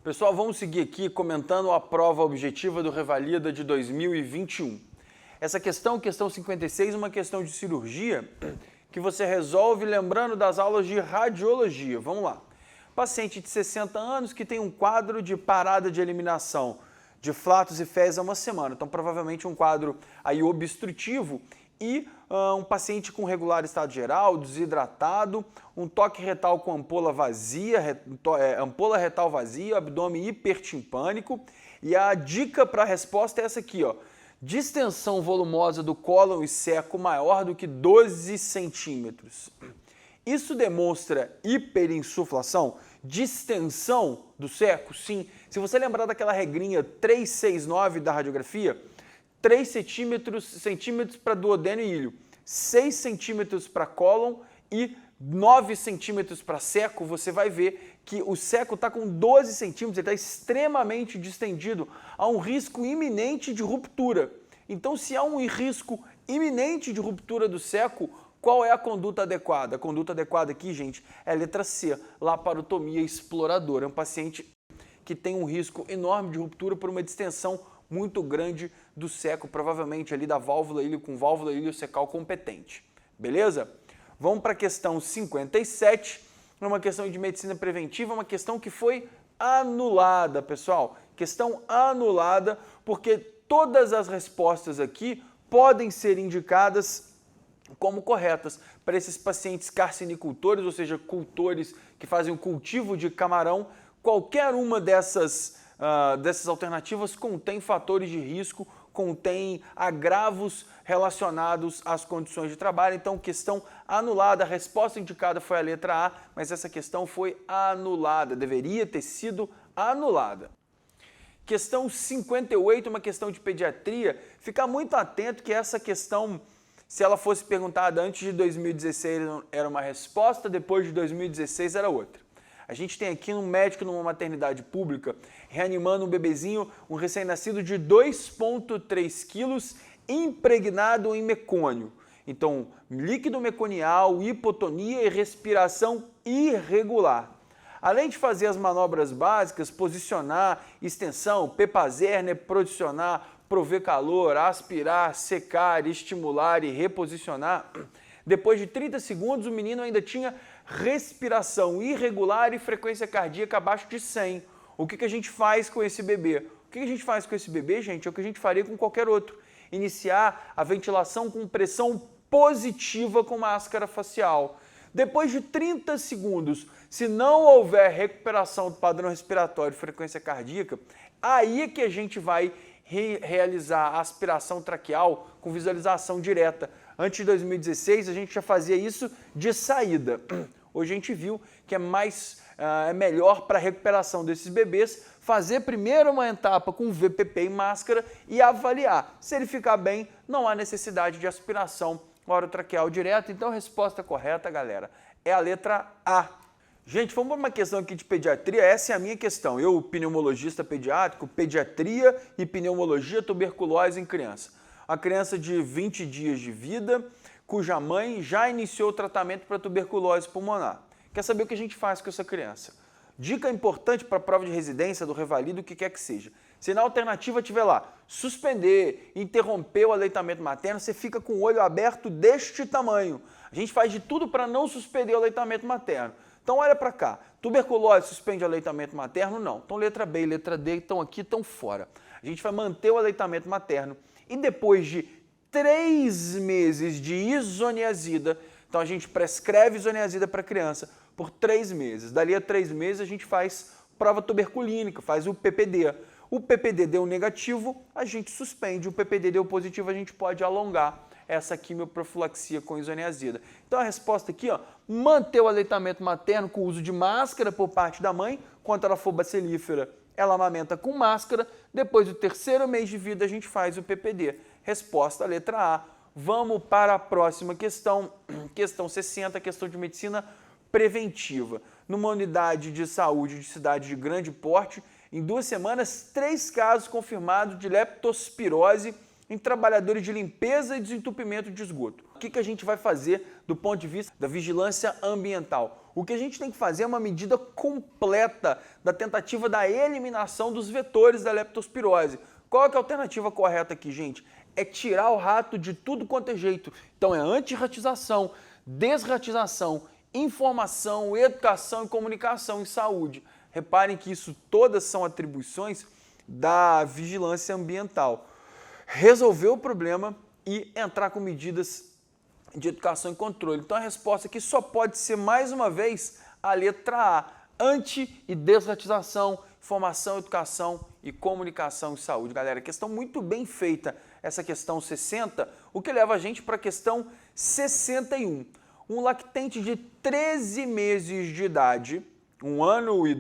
Pessoal, vamos seguir aqui comentando a prova objetiva do Revalida de 2021. Essa questão 56, uma questão de cirurgia que você resolve lembrando das aulas de radiologia. Vamos lá. Paciente de 60 anos que tem um quadro de parada de eliminação de flatos e fezes há uma semana. Então, provavelmente um quadro aí obstrutivo e um paciente com regular estado geral, desidratado, um toque retal com ampola vazia, ampola retal vazia, abdômen hipertimpânico. E a dica para a resposta é essa aqui, ó. Distensão volumosa do cólon e seco maior do que 12 centímetros. Isso demonstra hiperinsuflação? Distensão do seco? Sim. Se você lembrar daquela regrinha 369 da radiografia, 3 centímetros para duodeno e ilho, 6 centímetros para cólon e 9 centímetros para seco, você vai ver que o seco está com 12 centímetros, ele está extremamente distendido, há um risco iminente de ruptura. Então, se há um risco iminente de ruptura do seco, qual é a conduta adequada? A conduta adequada aqui, gente, é a letra C, laparotomia exploradora. É um paciente que tem um risco enorme de ruptura por uma distensão muito grande do seco, provavelmente ali da válvula ilho com válvula iliocecal competente. Beleza? Vamos para a questão 57, uma questão de medicina preventiva, uma questão que foi anulada, pessoal. Questão anulada porque todas as respostas aqui podem ser indicadas como corretas para esses pacientes carcinicultores, ou seja, cultores que fazem o cultivo de camarão. Qualquer uma dessas alternativas contém fatores de risco, contém agravos relacionados às condições de trabalho. Então, questão anulada. A resposta indicada foi a letra A, mas essa questão foi anulada, deveria ter sido anulada. Questão 58, uma questão de pediatria. Fica muito atento que essa questão, se ela fosse perguntada antes de 2016, era uma resposta, depois de 2016 era outra. A gente tem aqui um médico numa maternidade pública reanimando um bebezinho, um recém-nascido de 2,3 quilos, impregnado em mecônio. Então, líquido meconial, hipotonia e respiração irregular. Além de fazer as manobras básicas, posicionar, extensão, P-Pazerner, posicionar, prover calor, aspirar, secar, estimular e reposicionar, depois de 30 segundos o menino ainda tinha respiração irregular e frequência cardíaca abaixo de 100. O que a gente faz com esse bebê? O que a gente faz com esse bebê, gente, é o que a gente faria com qualquer outro. Iniciar a ventilação com pressão positiva com máscara facial. Depois de 30 segundos, se não houver recuperação do padrão respiratório e frequência cardíaca, aí é que a gente vai realizar a aspiração traqueal com visualização direta. Antes de 2016, a gente já fazia isso de saída. Hoje a gente viu que é melhor para a recuperação desses bebês fazer primeiro uma etapa com VPP e máscara e avaliar. Se ele ficar bem, não há necessidade de aspiração orotraqueal direta. Então a resposta correta, galera, é a letra A. Gente, vamos para uma questão aqui de pediatria. Essa é a minha questão. Eu, pneumologista pediátrico, pediatria e pneumologia, tuberculose em criança. A criança de 20 dias de vida, cuja mãe já iniciou o tratamento para tuberculose pulmonar. Quer saber o que a gente faz com essa criança? Dica importante para a prova de residência do Revalida, o que quer que seja. Se na alternativa tiver lá, suspender, interromper o aleitamento materno, você fica com o olho aberto deste tamanho. A gente faz de tudo para não suspender o aleitamento materno. Então olha para cá, tuberculose suspende o aleitamento materno? Não. Então letra B e letra D estão aqui, estão fora. A gente vai manter o aleitamento materno e depois de 3 meses de isoniazida, então a gente prescreve isoniazida para a criança por 3 meses. Dali a 3 meses a gente faz prova tuberculínica, faz o PPD. O PPD deu negativo, a gente suspende. O PPD deu positivo, a gente pode alongar essa quimioprofilaxia com isoniazida. Então a resposta aqui, ó, manter o aleitamento materno com o uso de máscara por parte da mãe, quando ela for bacilífera, ela amamenta com máscara, depois do 3º mês de vida a gente faz o PPD. Resposta, letra A. Vamos para a próxima questão, questão 60, questão de medicina preventiva. Numa unidade de saúde de cidade de grande porte, em 2 semanas, 3 casos confirmados de leptospirose em trabalhadores de limpeza e desentupimento de esgoto. O que a gente vai fazer do ponto de vista da vigilância ambiental? O que a gente tem que fazer é uma medida completa da tentativa da eliminação dos vetores da leptospirose. Qual é a alternativa correta aqui, gente? É tirar o rato de tudo quanto é jeito. Então é antirratização, desratização, informação, educação e comunicação em saúde. Reparem que isso todas são atribuições da vigilância ambiental. Resolver o problema e entrar com medidas de educação e controle. Então a resposta aqui só pode ser, mais uma vez, a letra A. Anti- e desratização, informação, educação e comunicação em saúde. Galera, questão muito bem feita, essa questão 60, o que leva a gente para a questão 61. Um lactente de 13 meses de idade, 1 ano e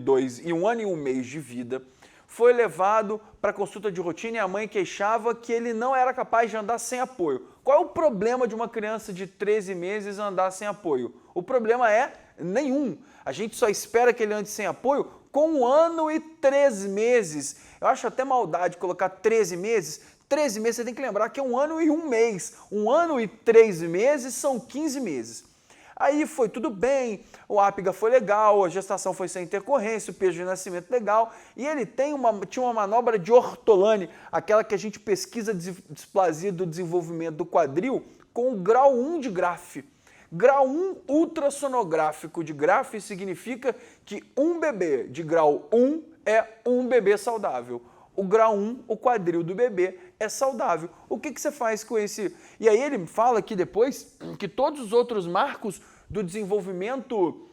1 mês de vida, foi levado para consulta de rotina e a mãe queixava que ele não era capaz de andar sem apoio. Qual é o problema de uma criança de 13 meses andar sem apoio? O problema é nenhum. A gente só espera que ele ande sem apoio com 1 ano e 3 meses. Eu acho até maldade colocar 13 meses. 13 meses você tem que lembrar que é 1 ano e 1 mês. 1 ano e 3 meses são 15 meses. Aí foi tudo bem, o ápiga foi legal, a gestação foi sem intercorrência, o peso de nascimento legal, e ele tinha uma manobra de Ortolani, aquela que a gente pesquisa displasia do desenvolvimento do quadril, com o grau 1 de Graf. Grau 1 ultrassonográfico de Graf significa que um bebê de grau 1 é um bebê saudável. O grau 1, o quadril do bebê, é saudável. O que você faz com esse? E aí ele fala aqui depois que todos os outros marcos do desenvolvimento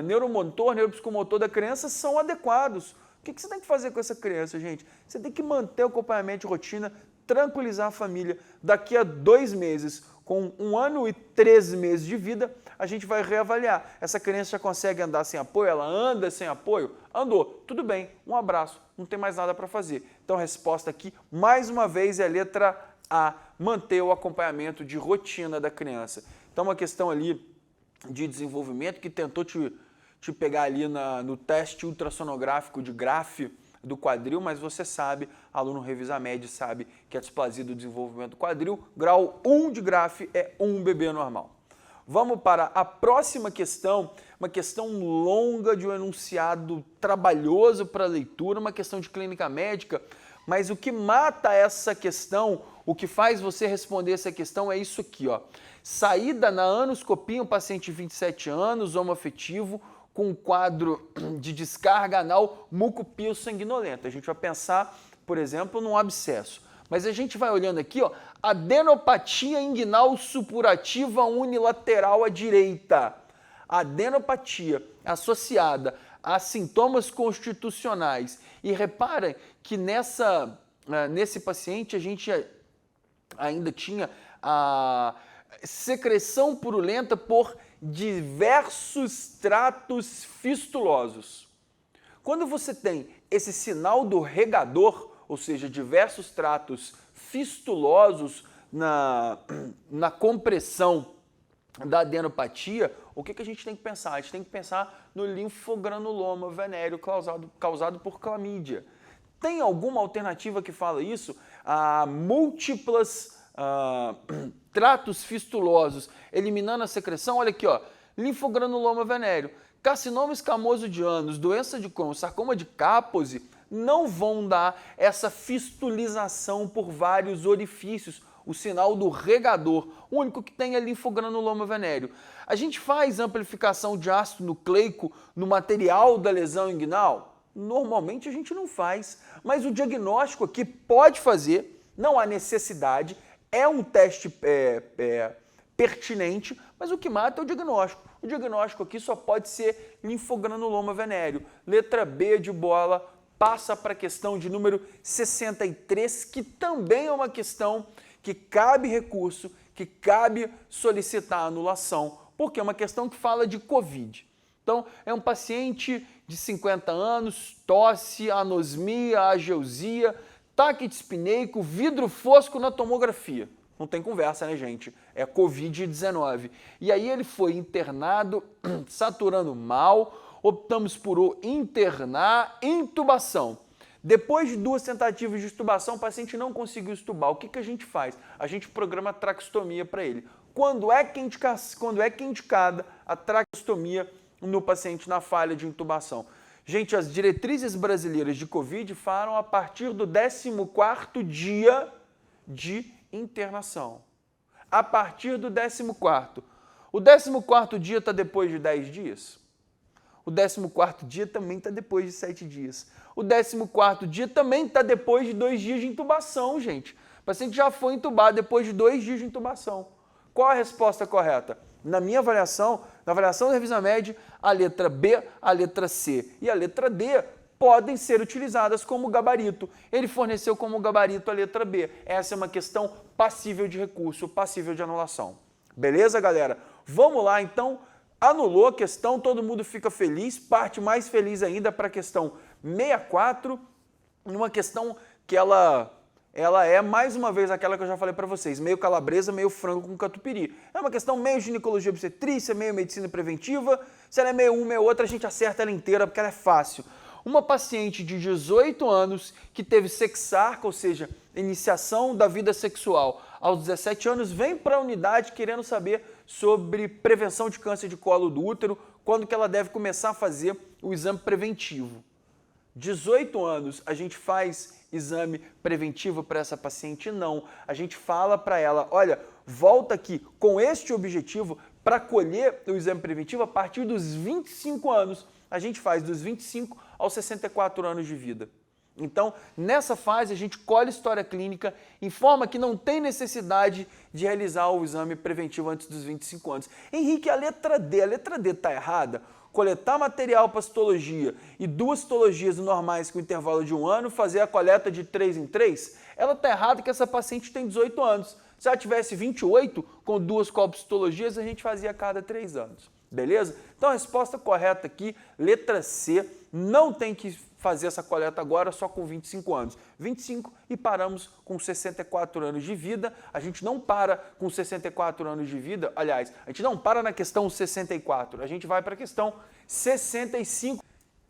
neuromotor, neuropsicomotor da criança são adequados. O que você tem que fazer com essa criança, gente? Você tem que manter o acompanhamento de rotina, tranquilizar a família. Daqui a 2 meses, com 1 ano e 3 meses de vida, a gente vai reavaliar. Essa criança já consegue andar sem apoio? Ela anda sem apoio? Andou. Tudo bem. Um abraço. Não tem mais nada para fazer. Então a resposta aqui, mais uma vez, é a letra A. Manter o acompanhamento de rotina da criança. Então uma questão ali de desenvolvimento que tentou te pegar ali no teste ultrassonográfico de Graf do quadril, mas você sabe, aluno Revisamed sabe que a displasia do desenvolvimento do quadril, grau 1 de Graf é um bebê normal. Vamos para a próxima questão, uma questão longa de um enunciado trabalhoso para leitura, uma questão de clínica médica, mas o que mata essa questão, o que faz você responder essa questão é isso aqui, ó. Saída na anoscopia, um paciente de 27 anos, homoafetivo, com um quadro de descarga anal mucopio-sanguinolenta. A gente vai pensar, por exemplo, num abscesso. Mas a gente vai olhando aqui, ó, adenopatia inguinal supurativa unilateral à direita. Adenopatia associada a sintomas constitucionais. E reparem que nesse paciente a gente ainda tinha a secreção purulenta por diversos tratos fistulosos. Quando você tem esse sinal do regador, ou seja, diversos tratos fistulosos na compressão da adenopatia, o que a gente tem que pensar? A gente tem que pensar no linfogranuloma venéreo causado por clamídia. Tem alguma alternativa que fala isso? Múltiplas tratos fistulosos, eliminando a secreção. Olha aqui, ó, linfogranuloma venéreo, carcinoma escamoso de ânus, doença de Crohn, sarcoma de Kaposi, não vão dar essa fistulização por vários orifícios, o sinal do regador. O único que tem é linfogranuloma venéreo. A gente faz amplificação de ácido nucleico no material da lesão inguinal? Normalmente a gente não faz, mas o diagnóstico aqui pode fazer, não há necessidade, é um teste pertinente, mas o que mata é o diagnóstico. O diagnóstico aqui só pode ser linfogranuloma venéreo. Letra B de bola, passa para a questão de número 63, que também é uma questão que cabe recurso, que cabe solicitar anulação, porque é uma questão que fala de Covid. Então, é um paciente de 50 anos, tosse, anosmia, ageusia, taquidispineico, vidro fosco na tomografia. Não tem conversa, né, gente? É Covid-19. E aí ele foi internado, saturando mal, optamos por internar, intubação. Depois de 2 tentativas de extubação, o paciente não conseguiu extubar. O que a gente faz? A gente programa traqueostomia para ele. quando é que é indicada a traqueostomia no paciente na falha de intubação? Gente, as diretrizes brasileiras de Covid falam a partir do 14º dia de internação. A partir do 14º. O 14º dia está depois de 10 dias? O 14º dia também está depois de 7 dias. O 14º dia também está depois de 2 dias de intubação, gente. O paciente já foi intubado depois de 2 dias de intubação. Qual a resposta correta? Na minha avaliação, na avaliação da Revisamed, a letra B, a letra C e a letra D podem ser utilizadas como gabarito. Ele forneceu como gabarito a letra B. Essa é uma questão passível de recurso, passível de anulação. Beleza, galera? Vamos lá, então. Anulou a questão, todo mundo fica feliz, parte mais feliz ainda para a questão 64, uma questão que ela é, mais uma vez, aquela que eu já falei para vocês, meio calabresa, meio frango com catupiry. É uma questão meio ginecologia obstetrícia, meio medicina preventiva, se ela é meio uma, meio outra, a gente acerta ela inteira porque ela é fácil. Uma paciente de 18 anos que teve sexarca, ou seja, iniciação da vida sexual aos 17 anos, vem para a unidade querendo saber sobre prevenção de câncer de colo do útero, quando que ela deve começar a fazer o exame preventivo. 18 anos, a gente faz exame preventivo para essa paciente? Não. A gente fala para ela, olha, volta aqui com este objetivo para colher o exame preventivo a partir dos 25 anos. A gente faz dos 25 aos 64 anos de vida. Então, nessa fase, a gente colhe história clínica, informa que não tem necessidade de realizar o exame preventivo antes dos 25 anos. Henrique, a letra D está errada? Coletar material para citologia e 2 citologias normais com intervalo de 1 ano, fazer a coleta de 3 em 3, ela está errada que essa paciente tem 18 anos. Se ela tivesse 28, com 2 colpocitologias, a gente fazia a cada 3 anos. Beleza? Então a resposta correta aqui, letra C, não tem que fazer essa coleta agora só com 25 anos. 25 e paramos com 64 anos de vida. A gente não para com 64 anos de vida, aliás, a gente não para na questão 64, a gente vai para a questão 65.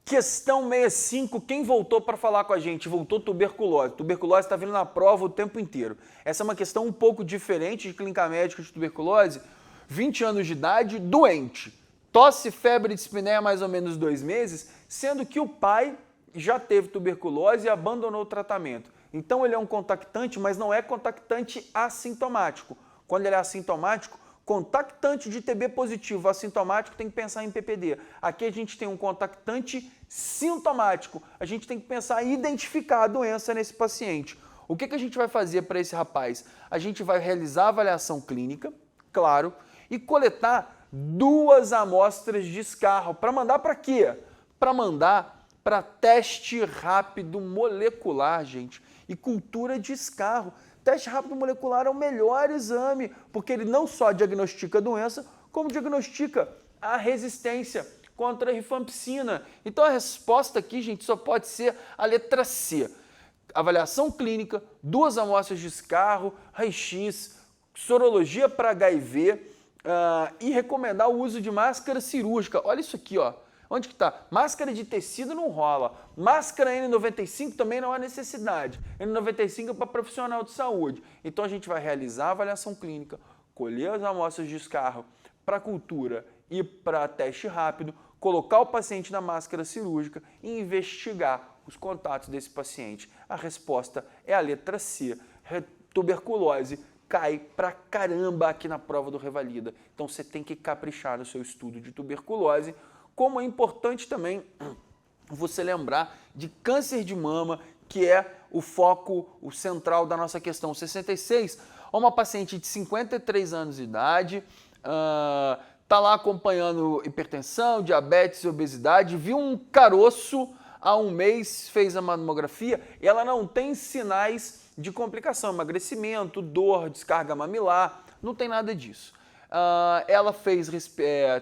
Questão 65, quem voltou para falar com a gente? Voltou tuberculose. Tuberculose está vindo na prova o tempo inteiro. Essa é uma questão um pouco diferente de clínica médica de tuberculose. 20 anos de idade, doente. Tosse, febre e dispneia mais ou menos 2 meses, sendo que o pai já teve tuberculose e abandonou o tratamento. Então ele é um contactante, mas não é contactante assintomático. Quando ele é assintomático, contactante de TB positivo assintomático tem que pensar em PPD. Aqui a gente tem um contactante sintomático. A gente tem que pensar em identificar a doença nesse paciente. O que a gente vai fazer para esse rapaz? A gente vai realizar a avaliação clínica, claro, e coletar 2 amostras de escarro. Para mandar para quê? Para mandar para teste rápido molecular, gente, e cultura de escarro. Teste rápido molecular é o melhor exame, porque ele não só diagnostica a doença, como diagnostica a resistência contra a rifampicina. Então a resposta aqui, gente, só pode ser a letra C. Avaliação clínica, 2 amostras de escarro, raio-x, sorologia para HIV e recomendar o uso de máscara cirúrgica. Olha isso aqui, ó. Onde que está? Máscara de tecido não rola. Máscara N95 também não há necessidade. N95 é para profissional de saúde. Então a gente vai realizar a avaliação clínica, colher as amostras de escarro para cultura e para teste rápido, colocar o paciente na máscara cirúrgica e investigar os contatos desse paciente. A resposta é a letra C. Tuberculose cai pra caramba aqui na prova do Revalida. Então você tem que caprichar no seu estudo de tuberculose. Como é importante também você lembrar de câncer de mama, que é o foco, o central da nossa questão 66. Uma paciente de 53 anos de idade, está lá acompanhando hipertensão, diabetes e obesidade, viu um caroço há 1 mês, fez a mamografia e ela não tem sinais de complicação, emagrecimento, dor, descarga mamilar, não tem nada disso. Ela fez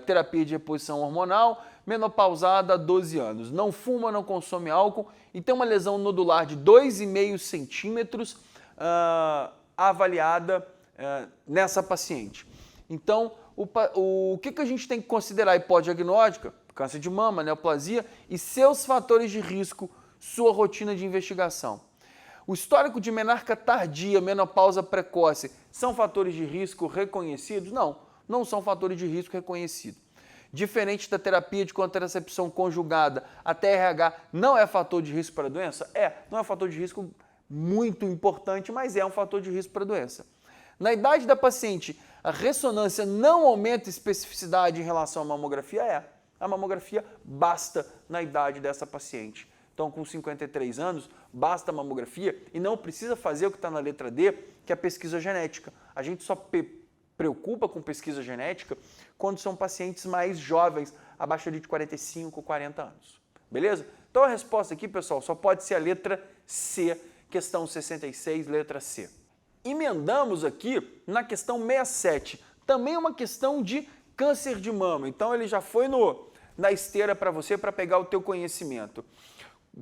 terapia de reposição hormonal, menopausada há 12 anos, não fuma, não consome álcool e tem uma lesão nodular de 2,5 centímetros avaliada nessa paciente. Então, o que a gente tem que considerar? Hipodiagnóstica, câncer de mama, neoplasia e seus fatores de risco, sua rotina de investigação. O histórico de menarca tardia, menopausa precoce, são fatores de risco reconhecidos? Não, não são fatores de risco reconhecidos. Diferente da terapia de contracepção conjugada, a TRH não é fator de risco para a doença? Não é fator de risco muito importante, mas é um fator de risco para a doença. Na idade da paciente, a ressonância não aumenta especificidade em relação à mamografia? A mamografia basta na idade dessa paciente. Então, com 53 anos, basta a mamografia e não precisa fazer o que está na letra D, que é a pesquisa genética. A gente só preocupa com pesquisa genética quando são pacientes mais jovens, abaixo de 45, 40 anos. Beleza? Então, a resposta aqui, pessoal, só pode ser a letra C, questão 66, letra C. Emendamos aqui na questão 67, também uma questão de câncer de mama. Então, ele já foi na esteira para você para pegar o teu conhecimento.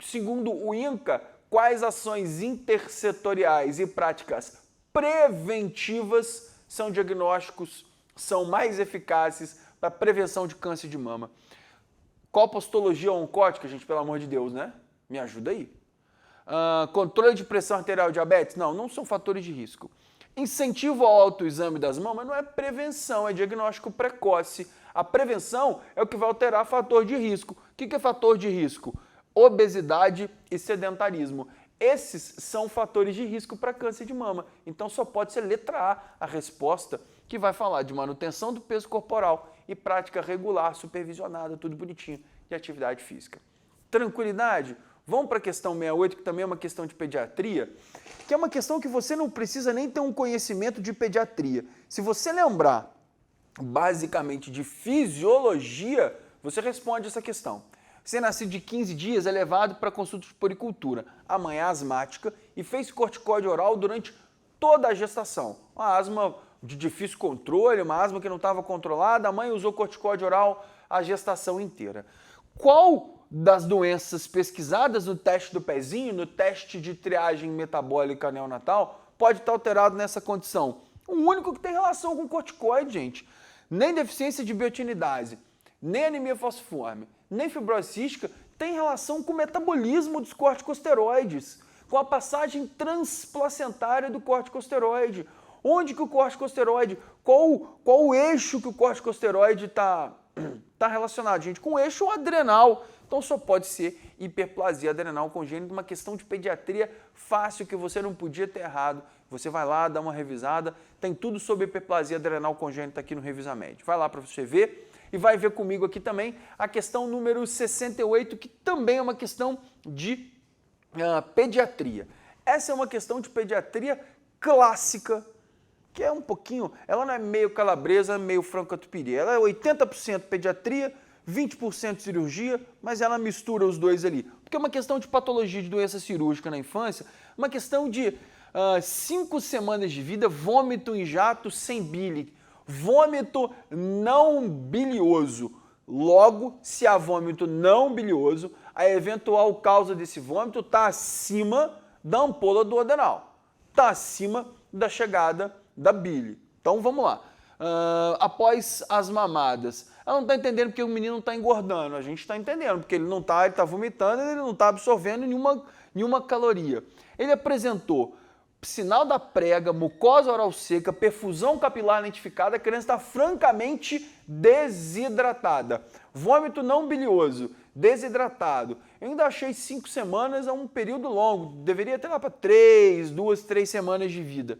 Segundo o INCA, quais ações intersetoriais e práticas preventivas são mais eficazes para a prevenção de câncer de mama? Qual postologia oncótica, gente, pelo amor de Deus, né? Me ajuda aí. Controle de pressão arterial e diabetes? Não são fatores de risco. Incentivo ao autoexame das mamas não é prevenção, é diagnóstico precoce. A prevenção é o que vai alterar fator de risco. O que é fator de risco? Obesidade e sedentarismo. Esses são fatores de risco para câncer de mama. Então só pode ser letra A resposta, que vai falar de manutenção do peso corporal e prática regular, supervisionada, tudo bonitinho, de atividade física. Tranquilidade? Vamos para a questão 68, que também é uma questão de pediatria, que é uma questão que você não precisa nem ter um conhecimento de pediatria. Se você lembrar basicamente de fisiologia, você responde essa questão. Recém-nascido de 15 dias é levado para consulta de puericultura. A mãe é asmática e fez corticóide oral durante toda a gestação. Uma asma de difícil controle, uma asma que não estava controlada, a mãe usou corticóide oral a gestação inteira. Qual das doenças pesquisadas no teste do pezinho, no teste de triagem metabólica neonatal, pode estar alterado nessa condição? O único que tem relação com corticoide, gente. Nem deficiência de biotinidase, nem anemia falciforme, nem fibrose cística tem relação com o metabolismo dos corticosteroides, com a passagem transplacentária do corticosteroide. Onde que o corticosteroide, qual o eixo que o corticosteroide está relacionado, gente? Com o eixo adrenal. Então só pode ser hiperplasia adrenal congênita, uma questão de pediatria fácil que você não podia ter errado. Você vai lá, dá uma revisada, tem tudo sobre hiperplasia adrenal congênita aqui no Revisamed. Vai lá para você ver. E vai ver comigo aqui também a questão número 68, que também é uma questão de pediatria. Essa é uma questão de pediatria clássica, que é um pouquinho, ela não é meio calabresa, meio franco-catupiry. Ela é 80% pediatria, 20% cirurgia, mas ela mistura os dois ali. Porque é uma questão de patologia de doença cirúrgica na infância, uma questão de 5 semanas de vida, vômito em jato sem bile. Vômito não bilioso. Logo, se há vômito não bilioso, a eventual causa desse vômito está acima da ampola do adenal, está acima da chegada da bile. Então vamos lá. Após as mamadas, ela não está entendendo porque o menino não está engordando, a gente está entendendo, porque ele está vomitando, ele não está absorvendo nenhuma caloria. Ele apresentou sinal da prega, mucosa oral seca, perfusão capilar lentificada, a criança está francamente desidratada. Vômito não bilioso, desidratado. Eu ainda achei 5 semanas é um período longo, deveria ter lá para 2, 3 semanas de vida.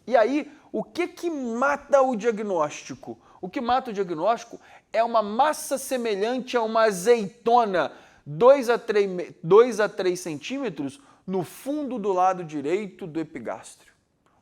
E aí, o que mata o diagnóstico? O que mata o diagnóstico é uma massa semelhante a uma azeitona, 2 a 3 centímetros, no fundo do lado direito do epigástrio.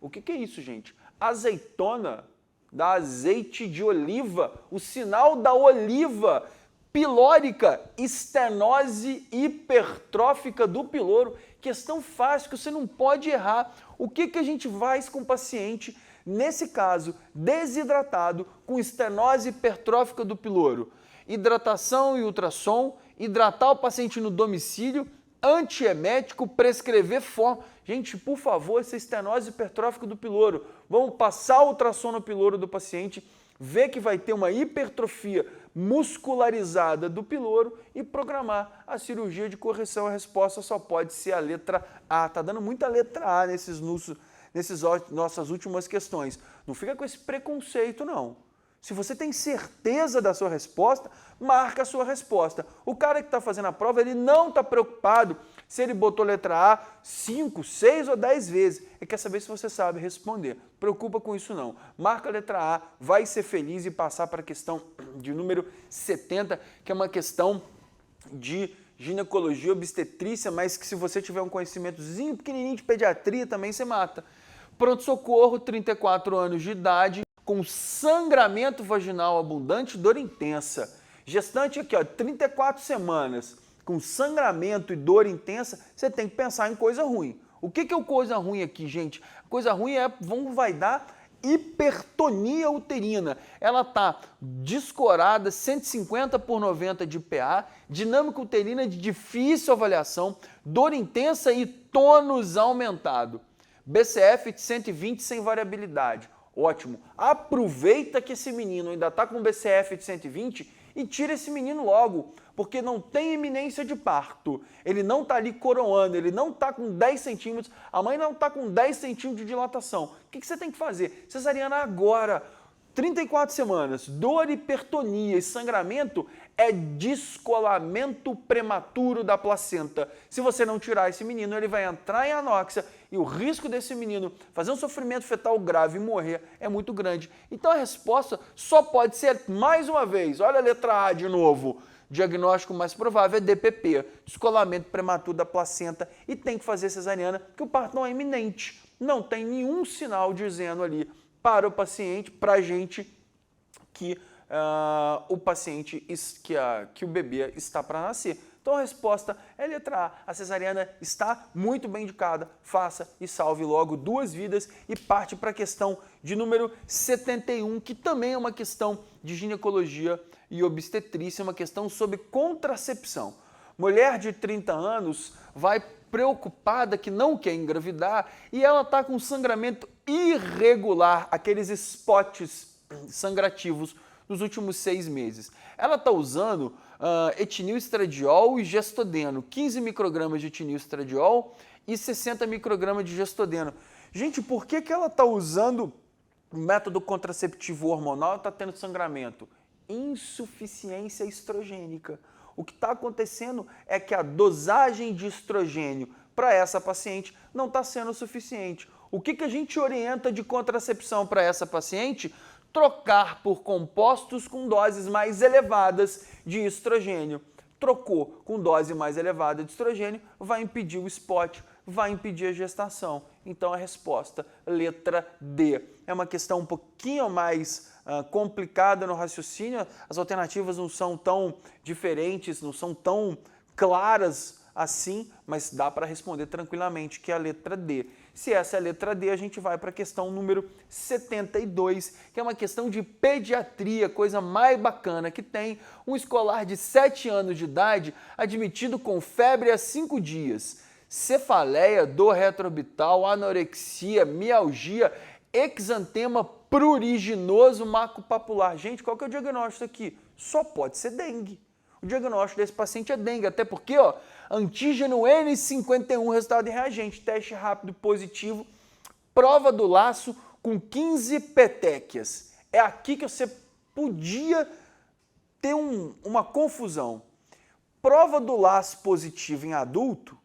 O que é isso, gente? Azeitona, da azeite de oliva, o sinal da oliva, pilórica, estenose hipertrófica do piloro. Questão fácil que você não pode errar. O que a gente faz com o paciente, nesse caso, desidratado, com estenose hipertrófica do piloro? Hidratação e ultrassom, hidratar o paciente no domicílio, antiemético, prescrever forma. Gente, por favor, essa estenose hipertrófica do piloro, vamos passar o ultrassom no piloro do paciente, ver que vai ter uma hipertrofia muscularizada do piloro e programar a cirurgia de correção. A resposta só pode ser a letra A. Tá dando muita letra A nessas nossas últimas questões. Não fica com esse preconceito, não. Se você tem certeza da sua resposta, marca a sua resposta. O cara que está fazendo a prova, ele não está preocupado se ele botou letra A 5, 6 ou 10 vezes. Ele quer saber se você sabe responder. Preocupa com isso não. Marca a letra A, vai ser feliz e passar para a questão de número 70, que é uma questão de ginecologia obstetrícia, mas que se você tiver um conhecimentozinho pequenininho de pediatria também você mata. Pronto-socorro, 34 anos de idade, com sangramento vaginal abundante, dor intensa. Gestante aqui, ó, 34 semanas, com sangramento e dor intensa, você tem que pensar em coisa ruim. O que é o coisa ruim aqui, gente? Coisa ruim vai dar hipertonia uterina. Ela está descorada, 150 por 90 de PA, dinâmica uterina de difícil avaliação, dor intensa e tônus aumentado. BCF de 120 sem variabilidade. Ótimo. Aproveita que esse menino ainda está com BCF de 120 e tira esse menino logo, porque não tem iminência de parto. Ele não está ali coroando, ele não está com 10 centímetros, a mãe não está com 10 centímetros de dilatação. O que você tem que fazer? Cesariana agora. 34 semanas, dor, hipertonia e sangramento é descolamento prematuro da placenta. Se você não tirar esse menino, ele vai entrar em anóxia e o risco desse menino fazer um sofrimento fetal grave e morrer é muito grande. Então a resposta só pode ser, mais uma vez, olha a letra A de novo, diagnóstico mais provável é DPP, descolamento prematuro da placenta, e tem que fazer cesariana porque o parto não é iminente, não tem nenhum sinal dizendo ali para o paciente, para a gente, que o paciente, que o bebê está para nascer. Então a resposta é letra A. A cesariana está muito bem indicada. Faça e salve logo 2 vidas e parte para a questão de número 71, que também é uma questão de ginecologia e obstetrícia, uma questão sobre contracepção. Mulher de 30 anos vai preocupada que não quer engravidar e ela está com sangramento irregular, aqueles spots sangrativos nos últimos 6 meses. Ela está usando etinilestradiol e gestodeno, 15 microgramas de etinilestradiol e 60 microgramas de gestodeno. Gente, por que ela está usando método contraceptivo hormonal e está tendo sangramento? Insuficiência estrogênica. O que está acontecendo é que a dosagem de estrogênio para essa paciente não está sendo suficiente. O que a gente orienta de contracepção para essa paciente? Trocar por compostos com doses mais elevadas de estrogênio. Trocou com dose mais elevada de estrogênio, vai impedir o spot, vai impedir a gestação. Então a resposta, letra D. É uma questão um pouquinho mais complicada no raciocínio, as alternativas não são tão diferentes, não são tão claras assim, mas dá para responder tranquilamente que é a letra D. Se essa é a letra D, a gente vai para a questão número 72, que é uma questão de pediatria, coisa mais bacana que tem. Um escolar de 7 anos de idade admitido com febre há 5 dias, cefaleia, dor retroorbital, anorexia, mialgia, exantema pruriginoso macupapular. Gente, qual que é o diagnóstico aqui? Só pode ser dengue. O diagnóstico desse paciente é dengue, até porque, ó, antígeno N51, resultado em reagente, teste rápido positivo, prova do laço com 15 petequias. É aqui que você podia ter uma confusão. Prova do laço positivo em adulto,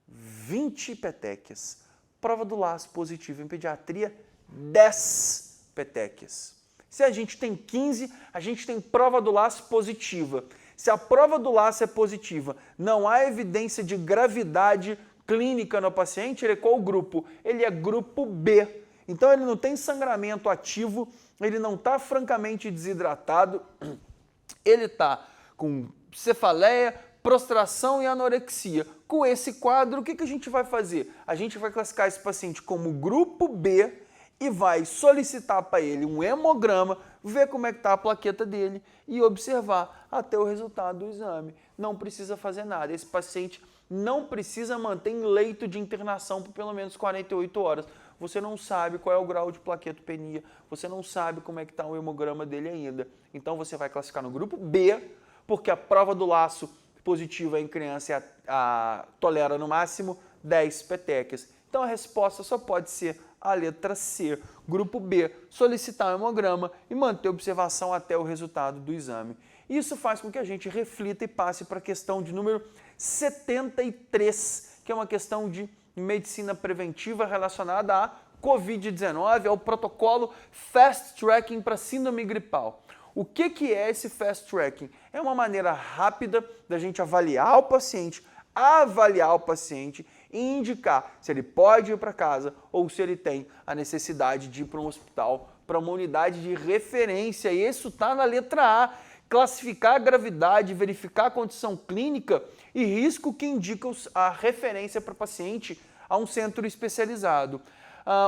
20 petequias. Prova do laço positivo em pediatria, 10 petequias. Se a gente tem 15, a gente tem prova do laço positiva. Se a prova do laço é positiva, não há evidência de gravidade clínica no paciente, ele é qual grupo? Ele é grupo B. Então ele não tem sangramento ativo, ele não está francamente desidratado, ele está com cefaleia, prostração e anorexia. Com esse quadro, o que a gente vai fazer? A gente vai classificar esse paciente como grupo B e vai solicitar para ele um hemograma, ver como é que está a plaqueta dele e observar até o resultado do exame. Não precisa fazer nada. Esse paciente não precisa manter em leito de internação por pelo menos 48 horas. você não sabe qual é o grau de plaquetopenia, você não sabe como é que está o hemograma dele ainda. Então você vai classificar no grupo B, porque a prova do laço positiva em criança tolera no máximo 10 petequias. Então a resposta só pode ser a letra C. Grupo B, solicitar o hemograma e manter observação até o resultado do exame. Isso faz com que a gente reflita e passe para a questão de número 73, que é uma questão de medicina preventiva relacionada à Covid-19, ao protocolo Fast Tracking para síndrome gripal. O que é esse Fast Tracking? É uma maneira rápida da gente avaliar o paciente e indicar se ele pode ir para casa ou se ele tem a necessidade de ir para um hospital, para uma unidade de referência. E isso está na letra A. Classificar a gravidade, verificar a condição clínica e risco que indica a referência para o paciente a um centro especializado.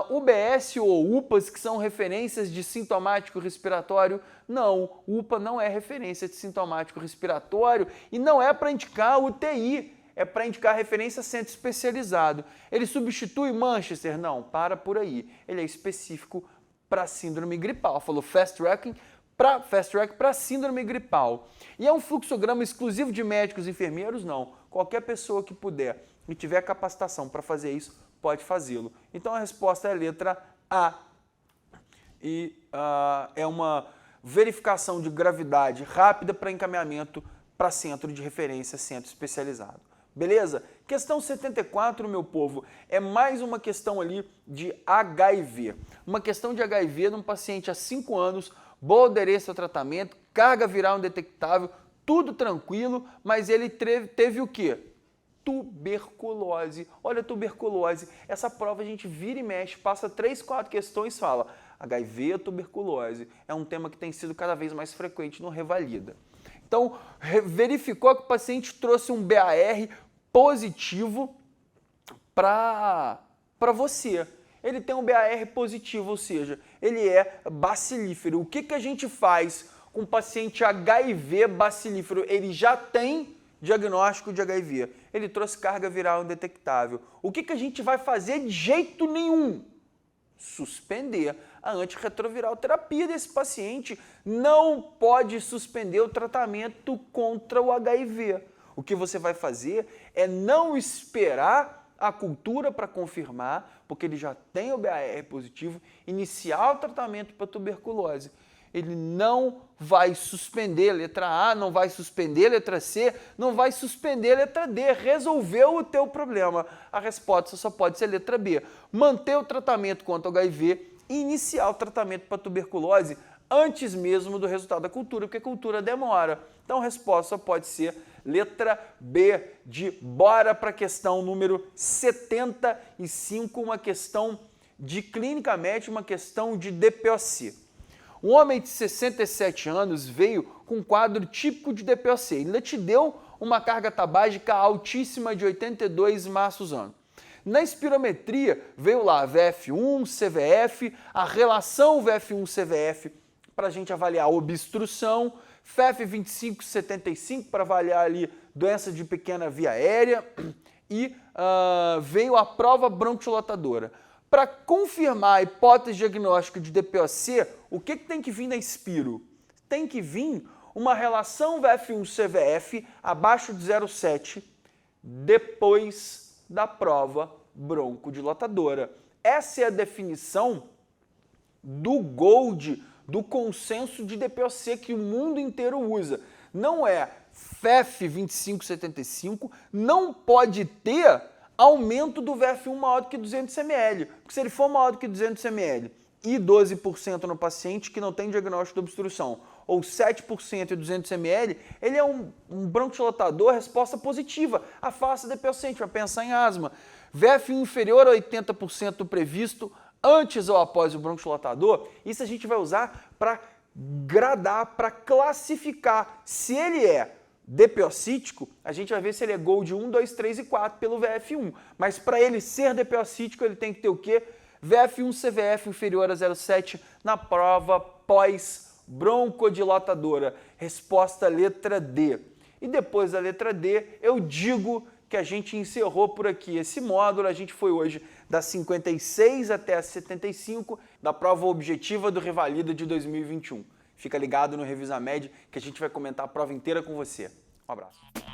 UBS ou UPAs, que são referências de sintomático respiratório, não, UPA não é referência de sintomático respiratório e não é para indicar UTI, é para indicar referência a centro especializado. Ele substitui Manchester? Não, para por aí. Ele é específico para síndrome gripal. Falou Fast Track para síndrome gripal. E é um fluxograma exclusivo de médicos e enfermeiros? Não. Qualquer pessoa que puder e tiver capacitação para fazer isso, pode fazê-lo. Então a resposta é a letra A. E é uma verificação de gravidade rápida para encaminhamento para centro de referência, centro especializado. Beleza? Questão 74, meu povo, é mais uma questão ali de HIV. Uma questão de HIV de um paciente há 5 anos, boa aderência ao tratamento, carga viral indetectável, tudo tranquilo, mas ele teve o quê? Tuberculose. Olha a tuberculose. Essa prova a gente vira e mexe, passa 3, 4 questões e fala HIV ou tuberculose. É um tema que tem sido cada vez mais frequente no Revalida. Então, verificou que o paciente trouxe um BAR positivo para você. Ele tem um BAR positivo, ou seja, ele é bacilífero. O que a gente faz com o paciente HIV bacilífero? Ele já tem diagnóstico de HIV. Ele trouxe carga viral indetectável. O que a gente vai fazer de jeito nenhum? Suspender a antirretroviral terapia desse paciente. Não pode suspender o tratamento contra o HIV. O que você vai fazer é não esperar a cultura para confirmar, porque ele já tem o BAR positivo, iniciar o tratamento para tuberculose. Ele não vai suspender a letra A, não vai suspender a letra C, não vai suspender a letra D. Resolveu o teu problema. A resposta só pode ser a letra B. Manter o tratamento contra o HIV e iniciar o tratamento para tuberculose antes mesmo do resultado da cultura, porque a cultura demora. Então a resposta só pode ser letra B, de bora para a questão número 75, uma questão de clínica médica, uma questão de DPOC. Um homem de 67 anos veio com um quadro típico de DPOC. Ele ainda te deu uma carga tabágica altíssima de 82 maços ano. Na espirometria veio lá VF1, CVF, a relação VF1-CVF para a gente avaliar a obstrução, FEF25-75 para avaliar ali doença de pequena via aérea e veio a prova bronquiolotadora. Para confirmar a hipótese diagnóstica de DPOC, o que tem que vir na Espiro? Tem que vir uma relação VF1-CVF abaixo de 0,7 depois da prova broncodilatadora. Essa é a definição do GOLD, do consenso de DPOC que o mundo inteiro usa. Não é FEF25-75, não pode ter aumento do VF1 maior do que 200 ml, porque se ele for maior do que 200 ml e 12% no paciente que não tem diagnóstico de obstrução, ou 7% e 200 ml, ele é um bronquiolotador, resposta positiva, afasta DPOC, a gente vai pensar em asma. VF1 inferior a 80% do previsto, antes ou após o bronquiolotador, isso a gente vai usar para gradar, para classificar. Se ele é DPOcítico, a gente vai ver se ele é GOLD 1, 2, 3 e 4 pelo VF1. Mas para ele ser DPOcítico, ele tem que ter o quê? VF1-CVF inferior a 0,7 na prova pós-broncodilatadora. Resposta letra D. E depois da letra D, eu digo que a gente encerrou por aqui esse módulo. A gente foi hoje das 56 até as 75 da prova objetiva do Revalida de 2021. Fica ligado no Revisa Med que a gente vai comentar a prova inteira com você. Um abraço.